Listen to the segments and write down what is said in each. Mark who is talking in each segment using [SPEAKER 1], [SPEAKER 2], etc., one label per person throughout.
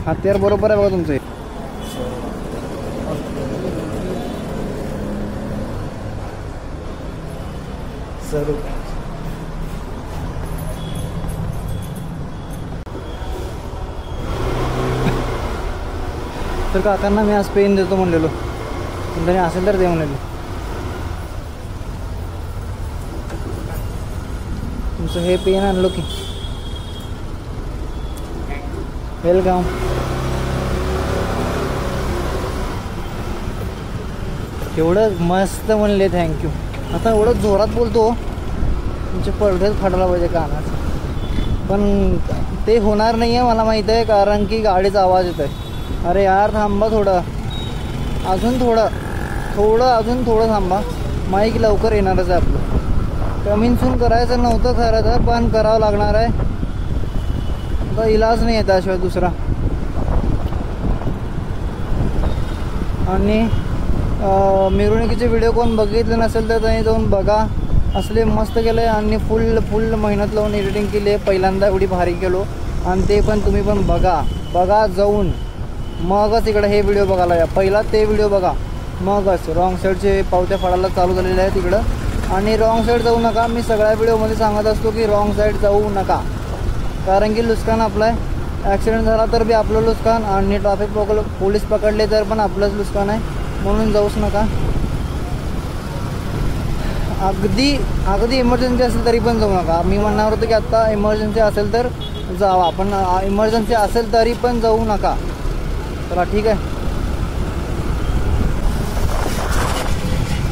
[SPEAKER 1] हत्यार बरोबर आहे बघा तुमचे. तर काकांना मी आज पेन देतो म्हणलेलो, पण त्याने असेल तर दे म्हणलेलो. तुमचं हे पेन आणलो की. वेलकम. एवढं मस्त म्हणले थँक्यू. आता एवढं जोरात बोलतो तुमचे पडदेच फाटायला पाहिजे कानाचं, पण ते होणार नाही आहे मला माहीत आहे, कारण की गाडीचा आवाज येतो आहे. अरे यार थांबा थोडं, अजून अजून थोडं थांबा. माईक लवकर येणारच आहे आपलं. कमिंग सून करायचं नव्हतं खरं तर, पण करावं लागणार आहे. आता इलाज नाही आहे त्याशिवाय दुसरा. आणि मिरवणुकीचे व्हिडिओ कोण बघितले नसेल तर त्यांनी जाऊन बघा. असले मस्त केलं आहे आणि फुल मेहनत लावून एडिटिंग केली आहे. पहिल्यांदा एवढी भारी केलो आणि ते पण तुम्ही पण बघा जाऊन, मगच इकडे हे व्हिडिओ बघायला या. पहिला ते व्हिडिओ बघा, मगच. रॉंग साईडचे पावत्या फाडायला चालू झालेले आहेत तिकडं. आणि रॉंग साईड जाऊ नका. मी सगळ्या व्हिडिओमध्ये सांगत असतो की रॉंग साईड जाऊ नका, कारण की नुकसान आपलं आहे. ॲक्सिडेंट झाला तर बी आपलं नुकसान, आणि ट्रॅफिक पोलीस पकडले तर पण आपलंच नुकसान आहे. म्हणून जाऊच नका. अगदी इमर्जन्सी असेल तरी पण जाऊ नका. मी म्हणणार होतो की आत्ता इमर्जन्सी असेल तर जावा, पण इमर्जन्सी असेल तरी पण जाऊ नका. चला ठीक आहे.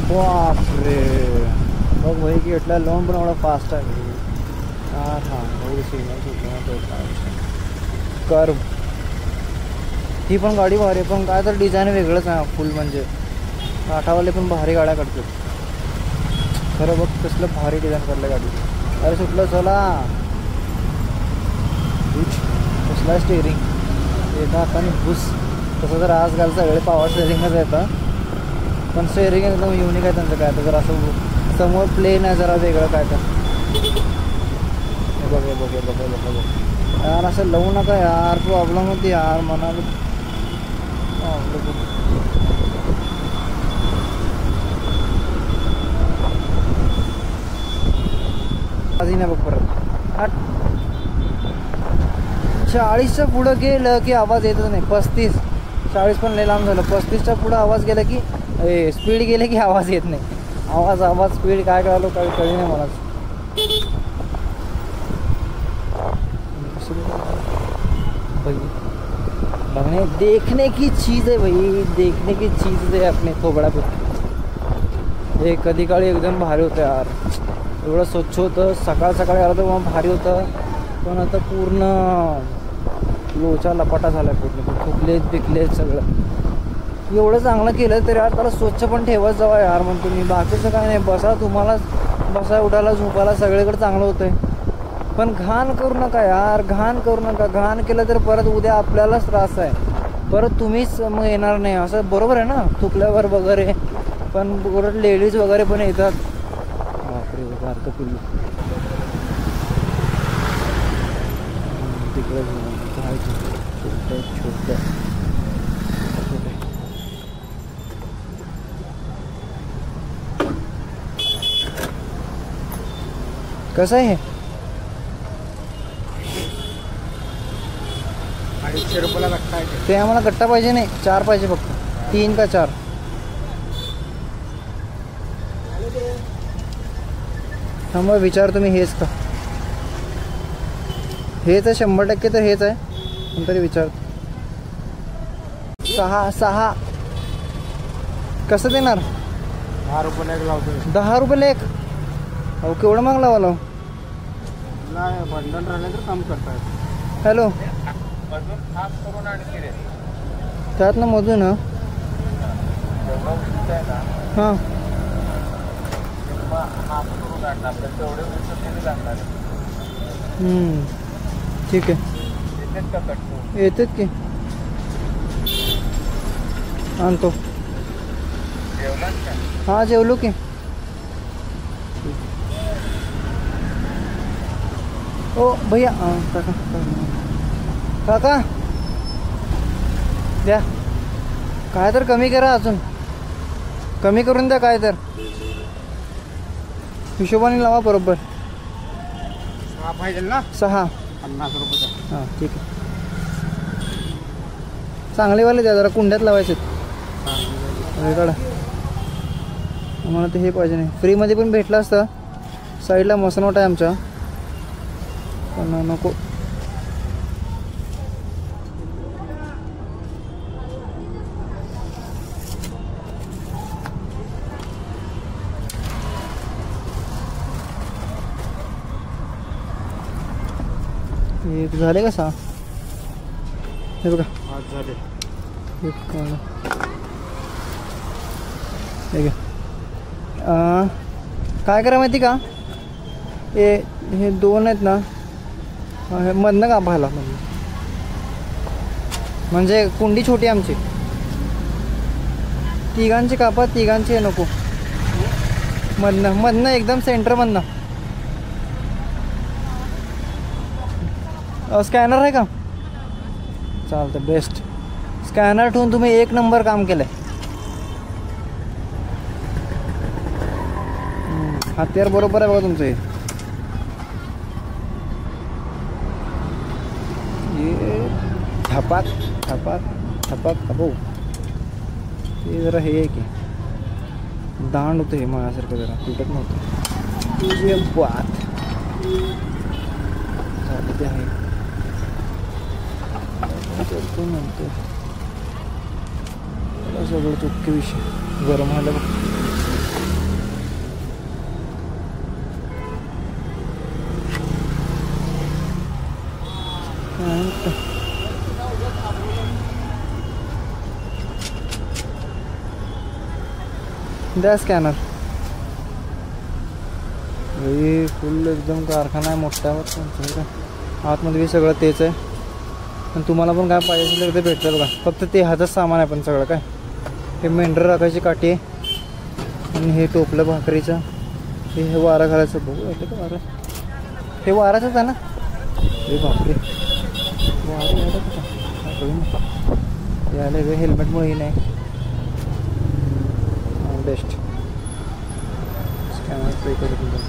[SPEAKER 1] बापरे बघ भाई की एटला लोन पण एवढा फास्ट आहे. हां एवढी सिग्नल कर्व. ही पण गाडी भारी आहे, पण काय तर डिझाईन वेगळंच आहे फुल. म्हणजे टाटावाले पण भारी गाड्या काढतात खरं. बघ कसलं भारी डिझाईन काढलं गाडी. अरे सुटलं चला. कसला स्टेअरिंग एका हाताने भूस. तसं तर आजकाल सगळे पॉवर स्टेअरिंगच येतं, पण स्टेअरिंग एकदम युनिक आहे त्यांचं. काय तर जरा असं समोर प्लेन आहे, जरा वेगळं काय तर. बघ यार असं लावू नका यार, प्रॉब्लेम होती यार म्हणाल. आधी नाही बघ परत. 40च्या पुढं गेलं की आवाज येतच नाही. 35 40 पण लय लांब झालं. 35च्या पुढं आवाज गेला की स्पीड गेले की आवाज येत नाही. आवाज स्पीड काय कळालो काही कळली नाही मला. भाई देखने की चीज़ है भाई, देखने की चीज़ है अपने थोबड़ा पे. हे कधी काळी एकदम भारी होतं यार. एवढं स्वच्छ होतं. सकाळी आलं तर मग भारी होतं, पण आता पूर्ण लोचा लपाटा झाला आहे. पूर्ण थुकलेत सगळं. एवढं चांगलं केलं तर यार त्याला स्वच्छ पण ठेवत जावा यार म्हणतो मी. बाकीचं काय नाही, तुम्हाला बसा उठायला झोपायला सगळीकडे चांगलं होतं आहे, पण घाण करू नका यार. घाण करू नका. घाण केलं तर परत उद्या आपल्यालाच त्रास आहे. परत तुम्हीच मग येणार नाही. असं बरोबर आहे ना, थुकल्यावर वगैरे. पण परत लेडीज वगैरे पण येतात. बापरे बारकं पिल्लू तिकडे छोटं. कसं आहे हे?
[SPEAKER 2] 250 रुपयाला गट्टा आहे.
[SPEAKER 1] ते आम्हाला गट्टा पाहिजे नाही, 4 पाहिजे फक्त. 3 का 4. थांबा विचारतो मी. हेच का? हेच आहे 100% तर हेच आहे, पण तरी विचारतो. 6 कसं देणार?
[SPEAKER 2] 10 रुपयाला एक लावतो.
[SPEAKER 1] 10 रुपयाला एक? अहो केवढं मग लावालो.
[SPEAKER 2] नाही बंधन राहिले तर काम करतात.
[SPEAKER 1] हॅलो त्यात ना मधून हां ठीक आहे. येतात की आणतो. हां जेवलो की. ओ भैया काका द्या, काय तर कमी करा, अजून कमी करून द्या काय तर, हिशोबाने लावा बरोबर.
[SPEAKER 2] 6 पाहिजे ना,
[SPEAKER 1] 6.
[SPEAKER 2] 50 रुपये.
[SPEAKER 1] हां ठीक आहे. चांगलेवाले द्या, जरा कुंड्यात लावायचे काढा. मला ते हे पाहिजे नाही, फ्रीमध्ये पण भेटलं असतं. साईडला मसनवट आहे आमच्या, पण नको. हे झाले का 6? हे बघा,
[SPEAKER 2] आज झाले.
[SPEAKER 1] काय करा माहिती का, हे 2 आहेत ना, हे मधनं का पाहायला म्हणजे कुंडी छोटी आमची. तिघांची कापा, तिघांची नको. मधनं एकदम सेंटरमधनं. स्कॅनर आहे का? चालतं, बेस्ट. स्कॅनर ठेवून तुम्ही 1 नंबर काम केलंय. हत्यार बरोबर आहे बघा तुमचं. हे धपाक धपाक धपाक अबो, हे जरा हे आहे की दांड होतं, हे माझ्यासारखं जरा तुटत नव्हतं. ये बात झालं ते आहे. नंतर सगळं चुटके विषय गरम व्हायला बघ. द्या स्कॅनर. फुल एकदम कारखाना आहे मोठा. आतमध्ये बी सगळं तेच आहे. पण तुम्हाला पण काय पाहिजे असेल तर ते भेटतं बघा. फक्त ते ह्याचंच सामान आहे पण सगळं काय. हे मेंढरं राखायची काठी आहे आणि हे टोपलं भाकरीचं. हे वारा घालायचं बघू येतं का वारा. हे वाराचंच आहे ना. हे भाकरी वारा यायला कुठं यायला हे हेल्मेटमुळे नाही. बेस्ट स्कॅनर पे करू तुझं.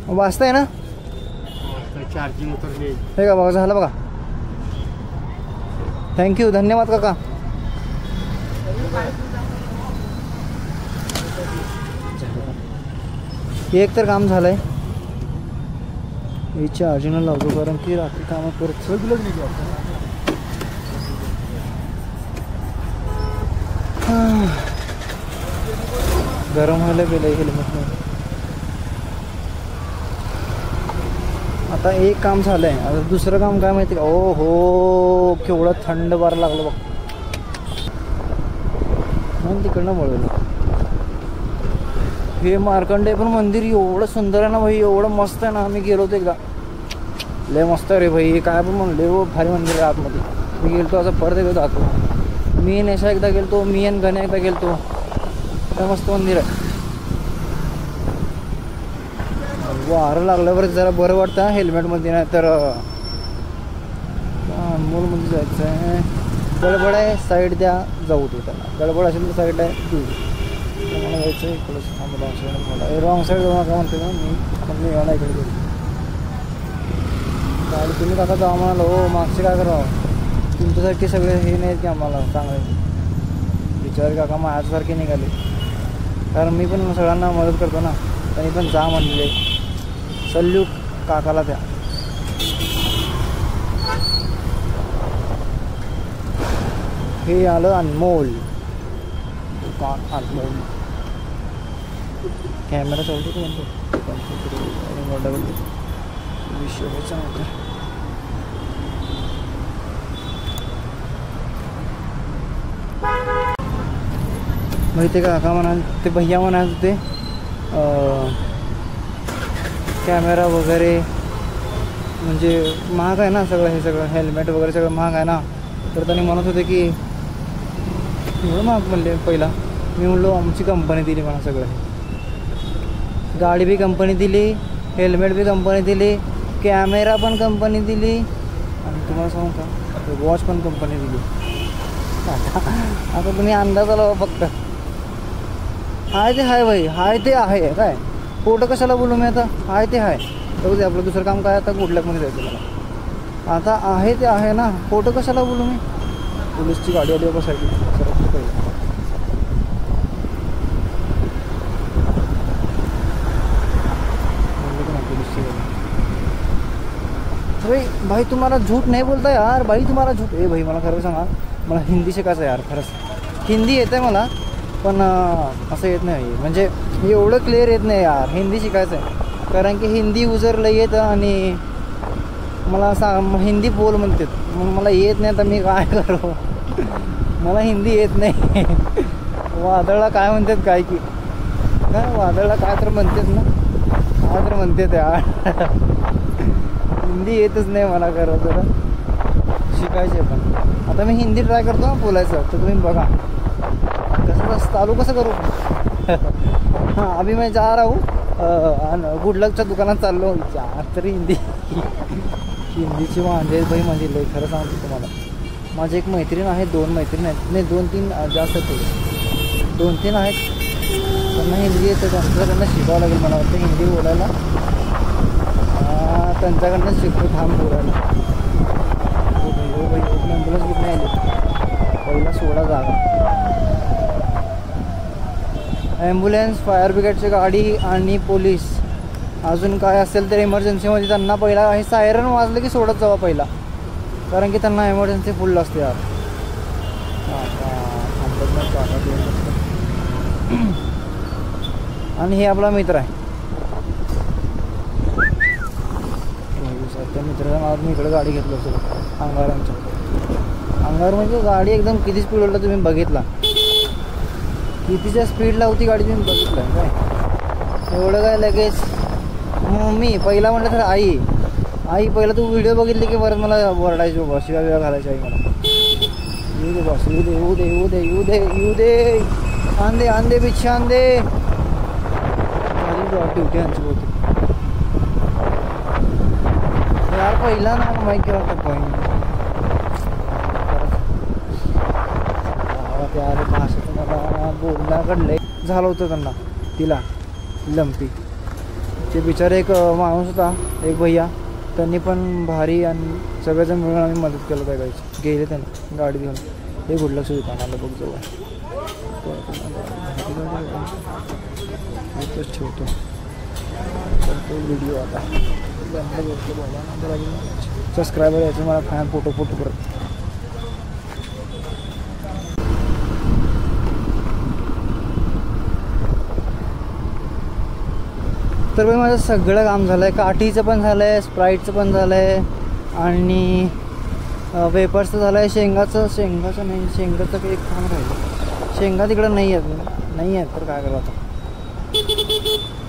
[SPEAKER 1] वाजताय ना.
[SPEAKER 2] चार्जिंग उतरली.
[SPEAKER 1] हे का बघा, झालं बघा. थँक्यू, धन्यवाद काका. एक तर काम झालंय. हे चार्जिंगला लावतो कारण की रात्री कामात परत गरम व्हायला गेलं हेल्मेट. आता एक काम झालंय, आता दुसरं काम काय माहिती का. ओ हो, केवढं थंड वारं लागलं बघ. म्हणून तिकडनं वळवलं. हे मार्कंडेय पण मंदिर एवढं सुंदर आहे ना भाई, एवढं मस्त आहे ना. आम्ही गेलो होतो एकदा, लय मस्त आहे रे भाई. काय पण म्हणले हो, भारी मंदिर आहे आतमध्ये. मी गेलतो असं परत एकदा जातो. मी नेशा एकदा गेलतो, मी आणि गण्या एकदा गेलतो. काय मस्त मंदिर आहे. वारं लागल्यावर जरा बरं वाटतं हेल्मेटमध्ये. नाही तर अनमोलमध्ये जायचं आहे. गडबड आहे, साईड द्या, जाऊ दे त्याला. गडबड असेल तर साईड आहे, दूर मला जायचं आहे. इकडंच थांबला मला रॉंग साईड जाऊ नका म्हणते ना मी एवढा इकडे गेलो. गाडी तुम्ही काका जाऊ म्हणाला. हो, मागचे काय करावं. तुमच्यासारखे सगळे हे नाहीत की आम्हाला चांगले. बिचारे काका माझ्यासारखे निघाले. कारण मी पण सगळ्यांना मदत करतो ना. त्यांनी पण जा म्हणले. सल्यूट काकाला द्या. हे आलं अनमोल दुकान. अनमोल कॅमेरा चालतो तो म्हणतो विषय चांगला. माहिती का काका म्हणाल ते, भैया म्हणाल ते कॅमेरा वगैरे म्हणजे महाग आहे ना सगळं. हे सगळं हेल्मेट वगैरे सगळं महाग आहे ना. तर त्यांनी म्हणत होते की एवढं महाग म्हणले पहिला. मी म्हणलो आमची कंपनी दिली मला सगळं. गाडी बी कंपनी दिली, हेल्मेट बी कंपनी दिली, कॅमेरा पण कंपनी दिली आणि तुम्हाला सांगू का वॉच पण कंपनी दिली. आता तुम्ही अंदाज आला फक्त. हाय ते हाय भाई, हाय ते आहे काय. फोटो कशाला बोलू मी आता, हाय ते हाय. तर आपलं दुसरं काम काय आता गुडलकमध्ये जायचं मला. आता आहे ते आहे ना, फोटो कशाला बोलू मी. पोलीसची गाडी आली बसायची सरकतो पाहिजे. अरे भाई तुम्हाला झूठ नाही बोलता यार भाई, तुम्हाला झूठ. ए भाई मला खरं सांगा, मला हिंदी शिकायचं यार खरंच. हिंदी येतं आहे मला पण असं येत नाही, म्हणजे एवढं क्लिअर येत नाही यार. हिंदी शिकायचं आहे कारण की हिंदी युजर लई येतं आणि मला हिंदी बोल म्हणतात मग मला येत नाही. तर मी काय करू, मला हिंदी येत नाही. वादळला काय म्हणतात काय की काय, वादळला काय तर म्हणतात ना, काय तर म्हणतात यार. हिंदी येतच नाही मला खरं तर, शिकायचे पण. आता मी हिंदी ट्राय करतो बोलायचं, तर तुम्ही बघा कसं चालू कसं करू. हां अभी मैं जा रहा हूँ गुडलकच्या दुकानात चाललो. तरी हिंदीची वांदे भाई माझी लई. खरं सांगतो तुम्हाला, माझी एक मैत्रीण आहे, 2 मैत्रीण आहेत, नाही 2-3 जास्त आहेत, 2-3 आहेत. त्यांना हिंदी येतं, त्यांच्याकडनं शिकावं लागेल मला वाटतं हिंदी बोलायला. त्यांच्याकडनं शिकतो थांब बोलायला. हो भाई ॲम्ब्युलन्स कुठे आली, पहिला 16 जागा. ॲम्ब्युलन्स, फायर ब्रिगेडची गाडी आणि पोलीस अजून काय असेल तर इमर्जन्सीमध्ये त्यांना पहिला हे सायरन वाजलं की सोडत जावा पहिला, कारण की त्यांना इमर्जन्सी फुल असते यार. आणि हे आपला मित्र आहे. त्या मित्राच्या नावात मी इकडे गाडी घेतलं होतं अंगारांच्या. अंगार म्हणजे गाडी एकदम किती स्पीडला तुम्ही बघितला, कितीच्या स्पीडला होती गाडी तुम्ही बघितलं काय. एवढं काय लगेच मी पहिला म्हटलं तर आई पहिला तू व्हिडिओ बघितली की परत मला ओरडायची बाबा, शिव्या बिव्या घालायची आई मला. येऊ दे बस, येऊ दे आंदे बिच्छे आंदे. ड्युटी आमची होती यार. पहिला ना माहीत केला होता पॉईंट यार. भाषेचं मला बोलण्याकडले झालं होतं त्यांना, तिला लंपी. ते बिचारे एक माणूस होता, एक भैया, त्यांनी पण भारी आणि सगळेजण मिळून आम्ही मदत केलं काय गायची. गेले त्यांनी गाडी घेऊन. हे गुडलक्ष दुकानाला बघ जवळ ठेवतो तो व्हिडिओ. आता सबस्क्रायबर यायचं मला फॅन फोटो करत. तर भाई माझं सगळं काम झालं आहे. काठीचं पण झालं आहे, स्प्राईटचं पण झालं आहे आणि वेपर्सचं झालं आहे. शेंगाचं नाही, शेंगाचं काही काम राहिलं. शेंगा तिकडं नाही आहेत तर काय करावं आता.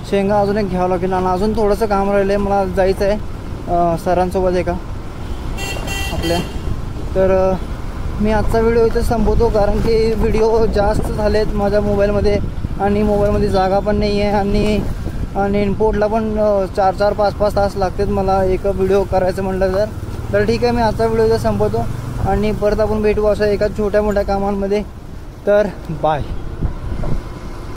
[SPEAKER 1] शेंगा अजून एक घ्यावं लागेल आणि अजून थोडंसं काम राहिलं आहे. मला जायचं आहे सरांसोबत एका आपल्या. तर मी आजचा व्हिडिओ इथं संपवतो कारण की व्हिडिओ जास्त झाले आहेत माझ्या मोबाईलमध्ये आणि मोबाईलमध्ये जागा पण नाही आहे आणि इनपुटला पण 4-4, 5-5 तास लागतात मला एक व्हिडिओ करायचं म्हटलं तर ठीक आहे. मी आजचा व्हिडिओ इथं संपवतो आणि परत आपण भेटू अशा एका छोट्या मोठ्या कामांमध्ये. तर बाय.